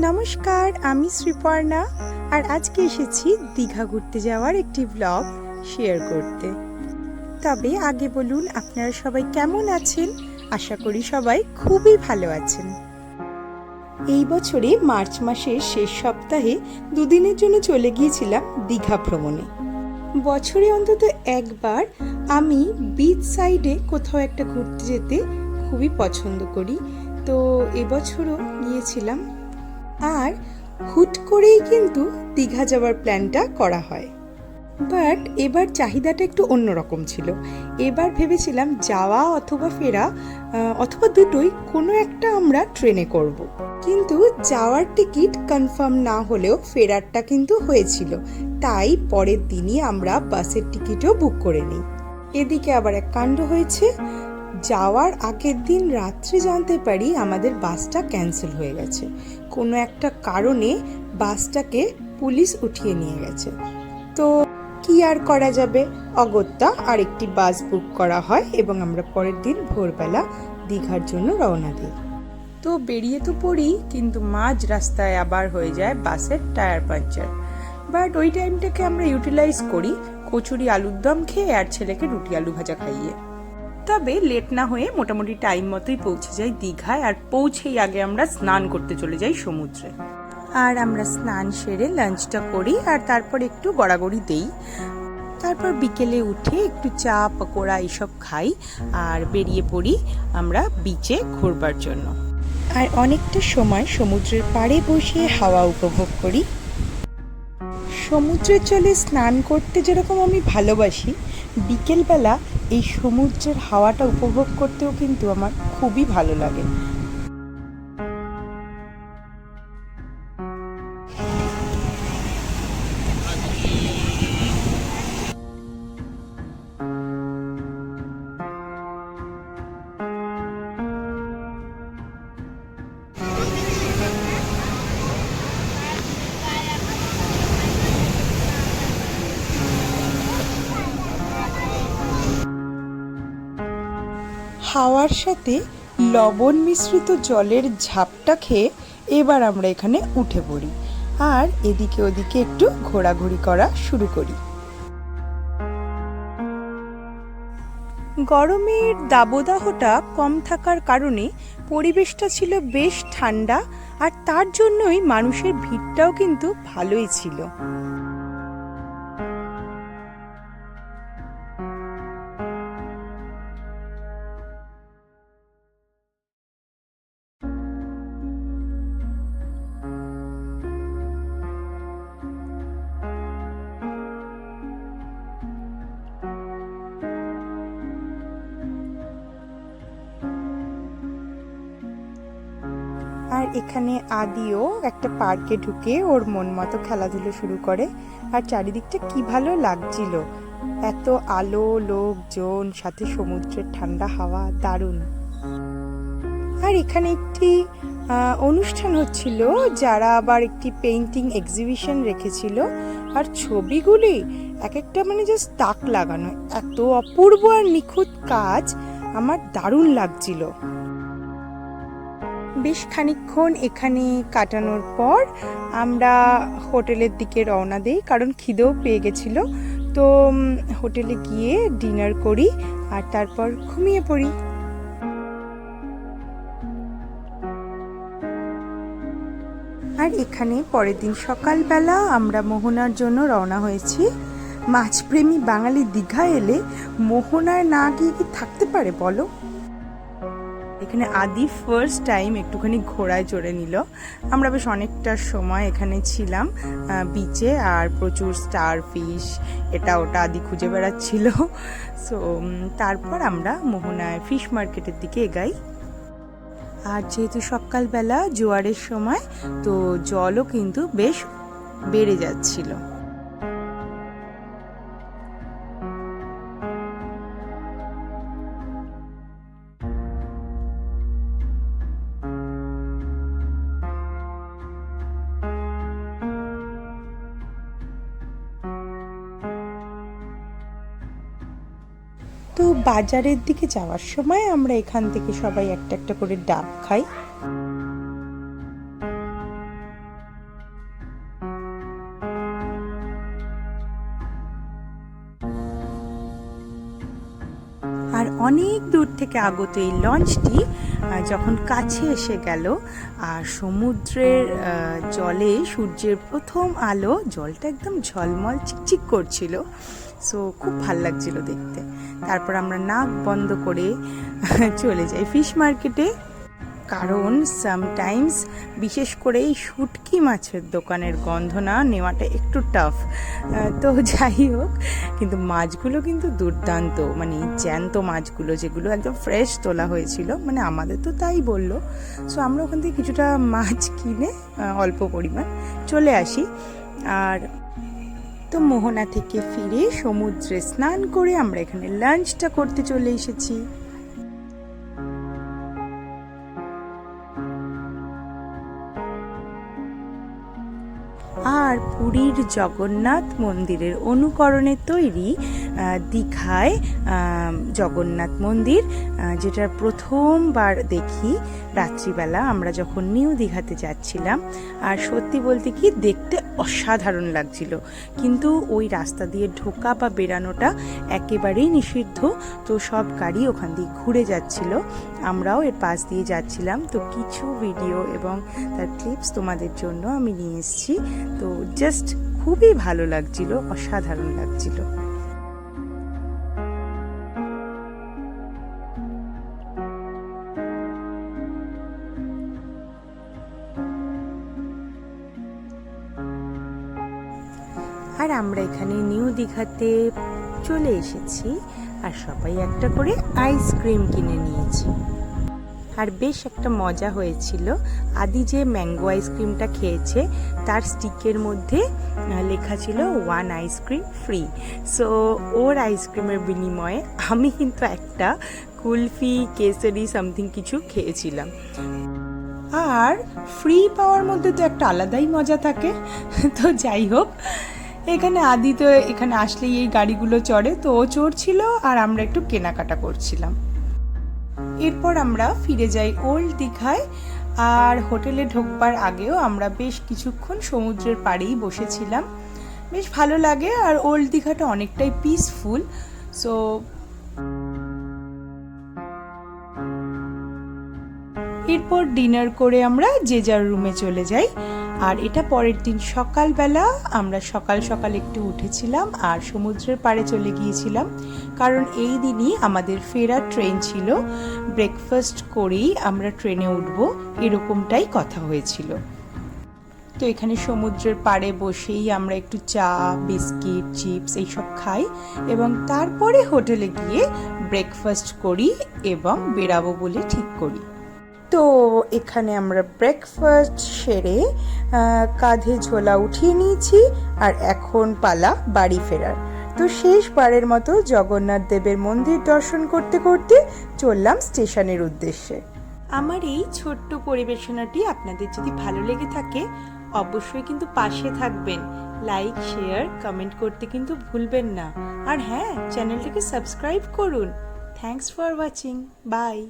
নমস্কার, আমি শ্রীপর্ণা আর আজকে এসেছি দীঘা ঘুরতে যাওয়ার একটি ব্লগ শেয়ার করতে। তবে আগে বলুন আপনারা সবাই কেমন আছেন? আশা করি সবাই খুবই ভালো আছেন। এই বছরে মার্চ মাসের শেষ সপ্তাহে দুদিনের জন্য চলে গিয়েছিলাম দীঘা ভ্রমণে। বছরে অন্তত একবার আমি বিচ সাইডে কোথাও একটা ঘুরতে যেতে খুবই পছন্দ করি, তো এবছরও গিয়েছিলাম। আর হুট করেই কিন্তু দীঘা যাওয়ার প্ল্যানটা করা হয়, বাট এবার চাহিদাটা একটু অন্যরকম ছিল। এবার ভেবেছিলাম যাওয়া অথবা ফেরা অথবা দুটোই কোনো একটা আমরা ট্রেনে করব। কিন্তু যাওয়ার টিকিট কনফার্ম না হলেও ফেরারটা কিন্তু হয়েছিল, তাই পরের দিনই আমরা বাসের টিকিটও বুক করে নিই। এদিকে আবার এক কাণ্ড হয়েছে, যাওয়ার আগের দিন রাত্রে জানতে পারি আমাদের বাসটা ক্যান্সেল হয়ে গেছে। কোনো একটা কারণে বাসটাকে পুলিশ উঠিয়ে নিয়ে গেছে। তো কি আর করা যাবে, অগত্যা আরেকটি বাস বুক করা হয় এবং আমরা পরের দিন ভোরবেলা দীঘার জন্য রওনা দিই। তো বেরিয়ে তো পড়ি, কিন্তু মাঝ রাস্তায় আবার হয়ে যায় বাসের টায়ার পাঞ্চার। বাট ওই টাইমটাকে আমরা ইউটিলাইজ করি কচুরি আলুর দম খেয়ে আর ছেলেকে রুটি আলু ভাজা খাইয়ে। তবে লেট না হয়ে মোটামুটি টাইম মতোই পৌঁছে যাই দীঘায়, আর পৌঁছেই আগে আমরা স্নান করতে চলে যাই সমুদ্রে। আর আমরা স্নান সেরে লাঞ্চটা করি আর তারপর একটু গড়াগড়ি দেই। তারপর বিকেলে উঠে একটু চা পকোড়া এইসব খাই আর বেরিয়ে পড়ি আমরা বিচে ঘুরবার জন্য। আর অনেকটা সময় সমুদ্রের পাড়ে বসে হাওয়া উপভোগ করি। সমুদ্রের জলে স্নান করতে যেরকম আমি ভালোবাসি, বিকেলবেলা এই সমুদ্রের হাওয়াটা উপভোগ করতেও কিন্তু আমার খুবই ভালো লাগে। হাওয়ার সাথে লবণ মিশ্রিত জলের ঝাপটা খেয়ে এবার আমরা এখানে উঠে পড়ি আর এদিকে ওদিকে একটু ঘোরাঘুরি করা শুরু করি। গরমের দাবদাহটা কম থাকার কারণে পরিবেশটা ছিল বেশ ঠান্ডা, আর তার জন্যই মানুষের ভিড়টাও কিন্তু ভালোই ছিল। আর এখানে আদিও একটা পার্কে ঢুকে ওর মন মতো খেলাধুলো শুরু করে, আর চারিদিকটা কি ভালো লাগছিল, এত আলো, লোকজন, সাথে সমুদ্রের ঠান্ডা হাওয়া, দারুণ। আর এখানে একটি অনুষ্ঠান হচ্ছিল, যারা আবার একটি পেইন্টিং এক্সিবিশন রেখেছিল, আর ছবিগুলি এক একটা মানে জাস্ট তাক লাগানো, এত অপূর্ব আর নিখুঁত কাজ, আমার দারুণ লাগছিল। বেশ খানিকক্ষণ এখানে কাটানোর পর আমরা হোটেলের দিকে রওনা দিই, কারণ খিদেও পেয়ে গেছিল। তো হোটেলে গিয়ে ডিনার করি আর তারপর ঘুমিয়ে পড়ি। আর এখানে পরের দিন সকালবেলা আমরা মোহনার জন্য রওনা হয়েছি। মাছপ্রেমী বাঙালি দীঘা এলে মোহনায় না গিয়ে কি থাকতে পারে বলো? এখানে আদি ফার্স্ট টাইম একটুখানি ঘোড়ায় চড়ে নিল। আমরা বেশ অনেকটা সময় এখানে ছিলাম বিচে, আর প্রচুর স্টার ফিশ এটা ওটা আদি খুঁজে বেড়াচ্ছিল। সো তারপর আমরা মোহনায় ফিশ মার্কেটের দিকে এগাই। আর যেহেতু সকালবেলা জোয়ারের সময়, তো জলও কিন্তু বেশ বেড়ে যাচ্ছিল। তো বাজারের দিকে যাওয়ার সময় আমরা এখান থেকে সবাই একটা একটা করে ডাব খাই। থেকে আগত এই লঞ্চটি যখন কাছে এসে গেল আর সমুদ্রের জলে সূর্যের প্রথম আলো, জলটা একদম ঝলমল চিকচিক করছিল, সো খুব ভাল লাগছিল দেখতে। তারপর আমরা নাক বন্ধ করে চলে যাই ফিশ মার্কেটে, কারণ সামটাইমস বিশেষ করে এই শুটকি মাছের দোকানের গন্ধ না নেওয়াটা একটু টাফ। তো যাই হোক, কিন্তু মাছগুলো কিন্তু দুর্দান্ত, মানে জ্যান্ত মাছগুলো যেগুলো একদম ফ্রেশ তোলা হয়েছিল, মানে আমাদের তো তাই বললো। সো আমরা ওখান থেকে কিছুটা মাছ কিনে অল্প পরিমাণ চলে আসি। আর তো মোহনা থেকে ফিরে সমুদ্রে স্নান করে আমরা এখানে লাঞ্চটা করতে চলে এসেছি। আর পুরীর জগন্নাথ মন্দিরের অনুকরণে তৈরি দীঘায় জগন্নাথ মন্দির, যেটার প্রথমবার দেখি রাত্রিবেলা আমরা যখন নিউ দীঘাতে যাচ্ছিলাম। আর সত্যি বলতে কি দেখতে অসাধারণ লাগছিল, কিন্তু ওই রাস্তা দিয়ে ঢোকা বা বেরানোটা একেবারেই নিষিদ্ধ। তো সব গাড়ি ওখান দিয়ে ঘুরে যাচ্ছিল, আমরাও এর পাশ দিয়ে যাচ্ছিলাম। তো কিছু ভিডিও এবং তার ক্লিপস তোমাদের জন্য আমি নিয়ে এসেছি। তো জাস্ট খুবই ভালো লাগছিল, অসাধারণ লাগছিল। আর আমরা এখানে নিউ দীঘাতে চলে এসেছি, আর সবাই একটা করে আইসক্রিম কিনে নিয়েছি। আর বেশ একটা মজা হয়েছিল। আদি যে ম্যাঙ্গো আইসক্রিমটা খেয়েছে তার স্টিকের মধ্যে লেখা ছিল 1 আইসক্রিম ফ্রি। সো ওর আইসক্রিমের বিনিময়ে আমি কিন্তু একটা কুলফি কেসরি সামথিং কিছু খেয়েছিলাম। আর ফ্রি পাওয়ার মধ্যে তো একটা আলাদাই মজা থাকে। তো যাই হোক, এখানে আদি তো এখানে আসলেই এই গাড়িগুলো চড়ে, তো ও চড়ছিল আর আমরা একটু কেনাকাটা করছিলাম। এরপর আমরা ফিরে যাই ওল্ড দীঘায়। আর হোটেলে ঢোকবার আগেও আমরা বেশ কিছুক্ষণ সমুদ্রের পাড়েই বসেছিলাম, বেশ ভালো লাগে। আর ওল্ড দীঘাটা অনেকটাই পিসফুল। সো এরপর ডিনার করে আমরা যে যার রুমে চলে যাই। আর এটা পরের দিন সকালবেলা আমরা সকাল সকাল একটু উঠেছিলাম আর সমুদ্রের পাড়ে চলে গিয়েছিলাম, কারণ এই দিনই আমাদের ফেরার ট্রেন ছিল। ব্রেকফাস্ট করেই আমরা ট্রেনে উঠব, এরকমটাই কথা হয়েছিল। তো এখানে সমুদ্রের পাড়ে বসেই আমরা একটু চা, বিস্কিট, চিপস এইসব খাই এবং তারপরে হোটেলে গিয়ে ব্রেকফাস্ট করি এবং বেরাবো বলে ঠিক করি। তো এখানে আমরা ব্রেকফাস্ট সেরে কাঁধে ঝোলা উঠিয়ে নিয়েছি, আর এখন পালা বাড়ি ফেরার। তো শেষবারের মতো জগন্নাথ দেবের মন্দির দর্শন করতে করতে চললাম স্টেশনের উদ্দেশ্যে। আমার এই ছোট্ট পরিবেশনাটি আপনাদের যদি ভালো লেগে থাকে অবশ্যই কিন্তু পাশে থাকবেন, লাইক, শেয়ার, কমেন্ট করতে কিন্তু ভুলবেন না। আর হ্যাঁ, চ্যানেলটাকে সাবস্ক্রাইব করুন। Thanks for watching, by.